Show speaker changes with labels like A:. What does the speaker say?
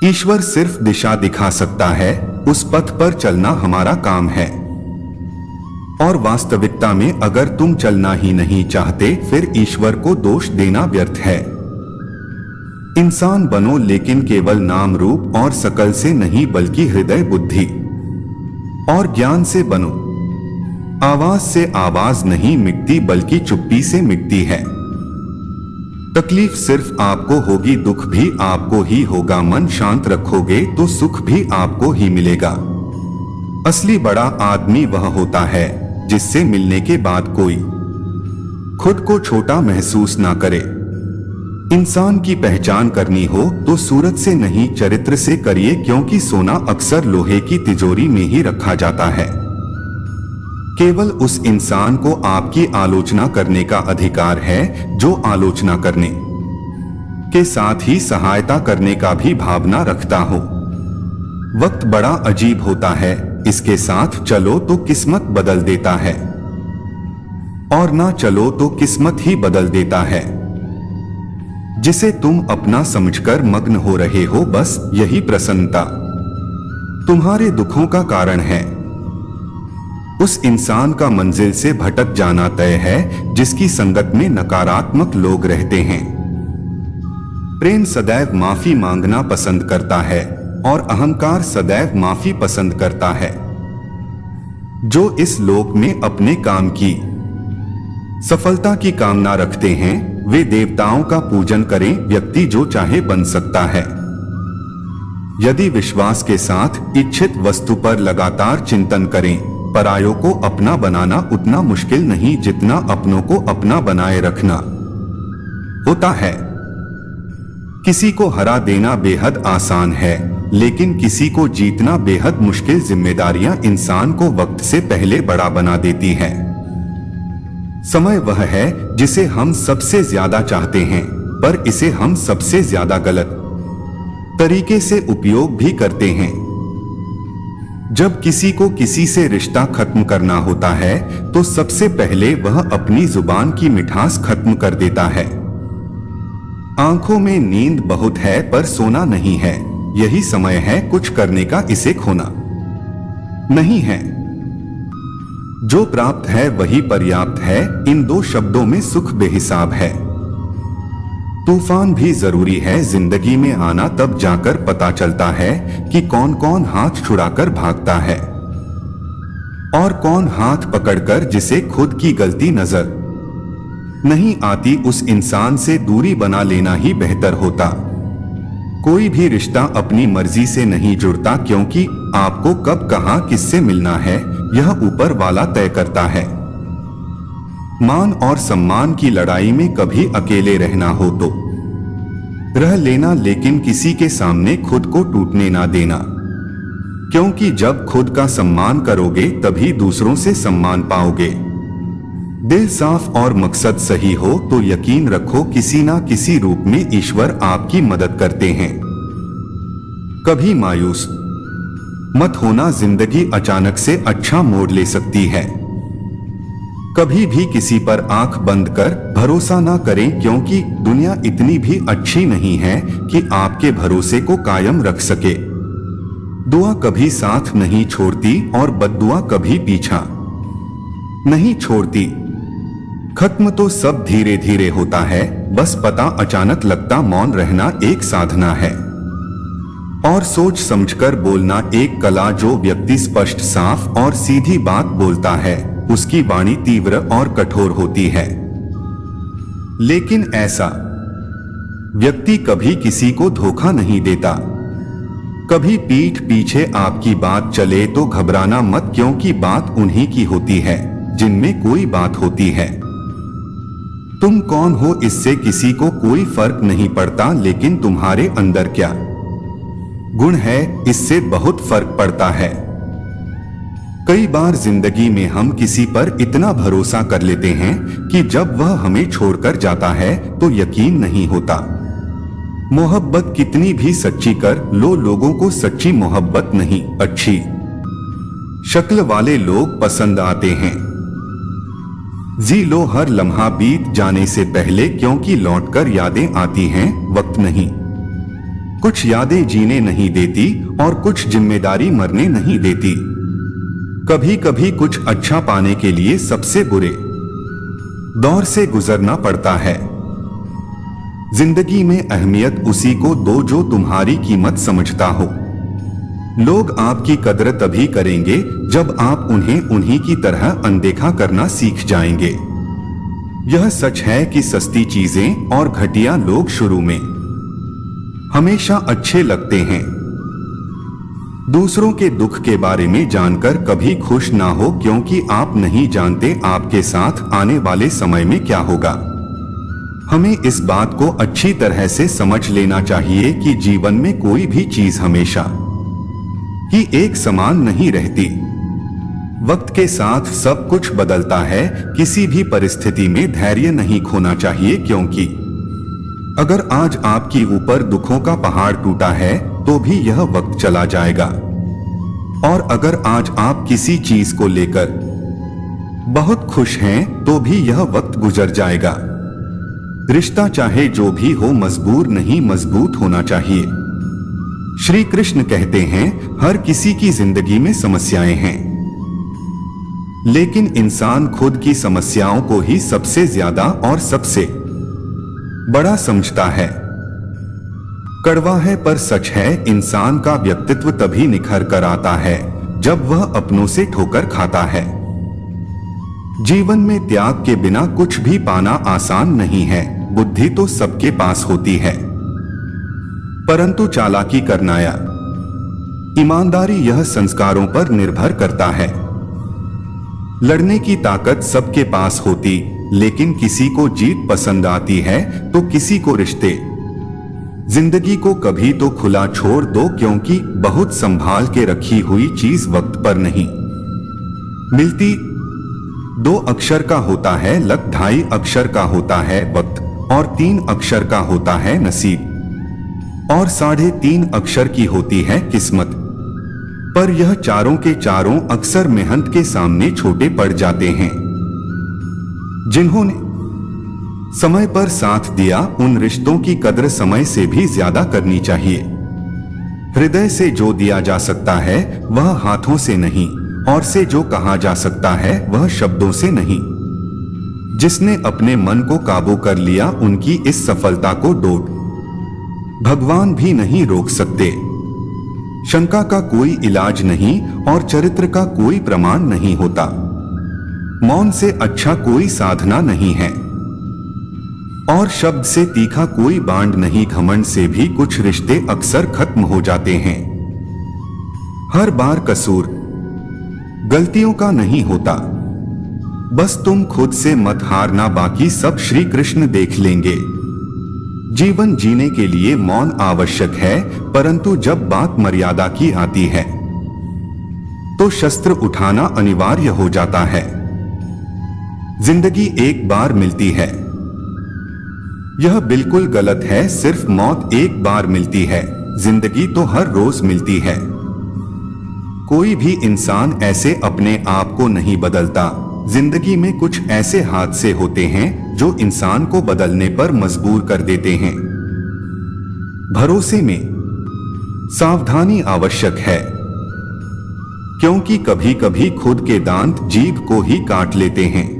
A: ईश्वर सिर्फ दिशा दिखा सकता है, उस पथ पर चलना हमारा काम है। और वास्तविकता में अगर तुम चलना ही नहीं चाहते, फिर ईश्वर को दोष देना व्यर्थ है। इंसान बनो, लेकिन केवल नाम रूप और शकल से नहीं, बल्कि हृदय, बुद्धि और ज्ञान से बनो। आवाज से आवाज नहीं मिटती, बल्कि चुप्पी से मिटती है। तकलीफ सिर्फ आपको होगी, दुख भी आपको ही होगा। मन शांत रखोगे तो सुख भी आपको ही मिलेगा। असली बड़ा आदमी वह होता है जिससे मिलने के बाद कोई खुद को छोटा महसूस ना करे। इंसान की पहचान करनी हो तो सूरत से नहीं, चरित्र से करिए, क्योंकि सोना अक्सर लोहे की तिजोरी में ही रखा जाता है। केवल उस इंसान को आपकी आलोचना करने का अधिकार है जो आलोचना करने के साथ ही सहायता करने का भी भावना रखता हो। वक्त बड़ा अजीब होता है, इसके साथ चलो तो किस्मत बदल देता है, और ना चलो तो किस्मत ही बदल देता है। जिसे तुम अपना समझकर मग्न हो रहे हो, बस यही प्रसन्नता तुम्हारे दुखों का कारण है। उस इंसान का मंजिल से भटक जाना तय है जिसकी संगत में नकारात्मक लोग रहते हैं। प्रेम सदैव माफी मांगना पसंद करता है और अहंकार सदैव माफी पसंद करता है। जो इस लोक में अपने काम की सफलता की कामना रखते हैं, वे देवताओं का पूजन करें। व्यक्ति जो चाहे बन सकता है यदि विश्वास के साथ इच्छित वस्तु पर लगातार चिंतन करें। परायों को अपना बनाना उतना मुश्किल नहीं जितना अपनों को अपना बनाए रखना होता है। किसी को हरा देना बेहद आसान है, लेकिन किसी को जीतना बेहद मुश्किल। जिम्मेदारियां इंसान को वक्त से पहले बड़ा बना देती हैं। समय वह है जिसे हम सबसे ज्यादा चाहते हैं, पर इसे हम सबसे ज्यादा गलत तरीके से उपयोग भी करते हैं। जब किसी को किसी से रिश्ता खत्म करना होता है तो सबसे पहले वह अपनी जुबान की मिठास खत्म कर देता है। आंखों में नींद बहुत है पर सोना नहीं है, यही समय है कुछ करने का, इसे खोना नहीं है। जो प्राप्त है वही पर्याप्त है, इन दो शब्दों में सुख बेहिसाब है। तूफान भी जरूरी है जिंदगी में आना, तब जाकर पता चलता है कि कौन कौन हाथ छुड़ाकर भागता है और कौन हाथ पकड़कर जिसे खुद की गलती नजर नहीं आती, उस इंसान से दूरी बना लेना ही बेहतर होता। कोई भी रिश्ता अपनी मर्जी से नहीं जुड़ता, क्योंकि आपको कब कहां किससे मिलना है यह ऊपर वाला तय करता है। मान और सम्मान की लड़ाई में कभी अकेले रहना हो तो रह लेना, लेकिन किसी के सामने खुद को टूटने ना देना, क्योंकि जब खुद का सम्मान करोगे तभी दूसरों से सम्मान पाओगे। दिल साफ और मकसद सही हो तो यकीन रखो किसी ना किसी रूप में ईश्वर आपकी मदद करते हैं। कभी मायूस मत होना, जिंदगी अचानक से अच्छा मोड़ ले सकती है। कभी भी किसी पर आंख बंद कर भरोसा ना करें, क्योंकि दुनिया इतनी भी अच्छी नहीं है कि आपके भरोसे को कायम रख सके। दुआ कभी साथ नहीं छोड़ती और बद्दुआ कभी पीछा नहीं छोड़ती। खत्म तो सब धीरे धीरे होता है, बस पता अचानक लगता। मौन रहना एक साधना है और सोच समझकर बोलना एक कला। जो व्यक्ति स्पष्ट, साफ और सीधी बात बोलता है उसकी वाणी तीव्र और कठोर होती है, लेकिन ऐसा व्यक्ति कभी किसी को धोखा नहीं देता। कभी पीठ पीछे आपकी बात चले तो घबराना मत, क्योंकि बात उन्हीं की होती है जिनमें कोई बात होती है। तुम कौन हो इससे किसी को कोई फर्क नहीं पड़ता, लेकिन तुम्हारे अंदर क्या गुण है इससे बहुत फर्क पड़ता है। कई बार जिंदगी में हम किसी पर इतना भरोसा कर लेते हैं कि जब वह हमें छोड़कर जाता है तो यकीन नहीं होता। मोहब्बत कितनी भी सच्ची कर लो, लोगों को सच्ची मोहब्बत नहीं, अच्छी शक्ल वाले लोग पसंद आते हैं। जी लो हर लम्हा बीत जाने से पहले, क्योंकि लौटकर यादें आती हैं, वक्त नहीं। कुछ यादें जीने नहीं देती और कुछ जिम्मेदारी मरने नहीं देती। कभी कभी कुछ अच्छा पाने के लिए सबसे बुरे दौर से गुजरना पड़ता है। जिंदगी में अहमियत उसी को दो जो तुम्हारी कीमत समझता हो। लोग आपकी कदर तभी करेंगे जब आप उन्हें उन्हीं की तरह अनदेखा करना सीख जाएंगे। यह सच है कि सस्ती चीजें और घटिया लोग शुरू में हमेशा अच्छे लगते हैं। दूसरों के दुख के बारे में जानकर कभी खुश ना हो, क्योंकि आप नहीं जानते आपके साथ आने वाले समय में क्या होगा। हमें इस बात को अच्छी तरह से समझ लेना चाहिए कि जीवन में कोई भी चीज हमेशा ही एक समान नहीं रहती। वक्त के साथ सब कुछ बदलता है। किसी भी परिस्थिति में धैर्य नहीं खोना चाहिए, क्योंकि अगर आज आपके ऊपर दुखों का पहाड़ टूटा है तो भी यह वक्त चला जाएगा। और अगर आज आप किसी चीज को लेकर बहुत खुश हैं तो भी यह वक्त गुजर जाएगा। रिश्ता चाहे जो भी हो मजबूर नहीं, मजबूत होना चाहिए। श्री कृष्ण कहते हैं हर किसी की जिंदगी में समस्याएं हैं, लेकिन इंसान खुद की समस्याओं को ही सबसे ज्यादा और सबसे बड़ा समझता है। कड़वा है पर सच है, इंसान का व्यक्तित्व तभी निखर कर आता है जब वह अपनों से ठोकर खाता है। जीवन में त्याग के बिना कुछ भी पाना आसान नहीं है। बुद्धि तो सबके पास होती है, परंतु चालाकी करना या ईमानदारी यह संस्कारों पर निर्भर करता है। लड़ने की ताकत सबके पास होती, लेकिन किसी को जीत पसंद आती है तो किसी को रिश्ते। जिंदगी को कभी तो खुला छोड़ दो, क्योंकि बहुत संभाल के रखी हुई चीज वक्त पर नहीं मिलती। 2 अक्षर का होता है लक, 2.5 अक्षर का होता है वक्त, और 3 अक्षर का होता है नसीब, और 3.5 अक्षर की होती है किस्मत। पर यह चारों के चारों अक्सर मेहनत के सामने छोटे पड़ जाते हैं। जिन्होंने समय पर साथ दिया उन रिश्तों की कद्र समय से भी ज्यादा करनी चाहिए। हृदय से जो दिया जा सकता है वह हाथों से नहीं, और से जो कहा जा सकता है वह शब्दों से नहीं। जिसने अपने मन को काबू कर लिया उनकी इस सफलता को डोट भगवान भी नहीं रोक सकते। शंका का कोई इलाज नहीं और चरित्र का कोई प्रमाण नहीं होता। मौन से अच्छा कोई साधना नहीं है, और शब्द से तीखा कोई बांड नहीं। घमंड से भी कुछ रिश्ते अक्सर खत्म हो जाते हैं। हर बार कसूर गलतियों का नहीं होता, बस तुम खुद से मत हारना, बाकी सब श्री कृष्ण देख लेंगे। जीवन जीने के लिए मौन आवश्यक है, परंतु जब बात मर्यादा की आती है तो शस्त्र उठाना अनिवार्य हो जाता है। जिंदगी एक बार मिलती है, यह बिल्कुल गलत है। सिर्फ मौत एक बार मिलती है, जिंदगी तो हर रोज मिलती है। कोई भी इंसान ऐसे अपने आप को नहीं बदलता। जिंदगी में कुछ ऐसे हादसे होते हैं जो इंसान को बदलने पर मजबूर कर देते हैं। भरोसे में सावधानी आवश्यक है, क्योंकि कभी कभी खुद के दांत जीभ को ही काट लेते हैं।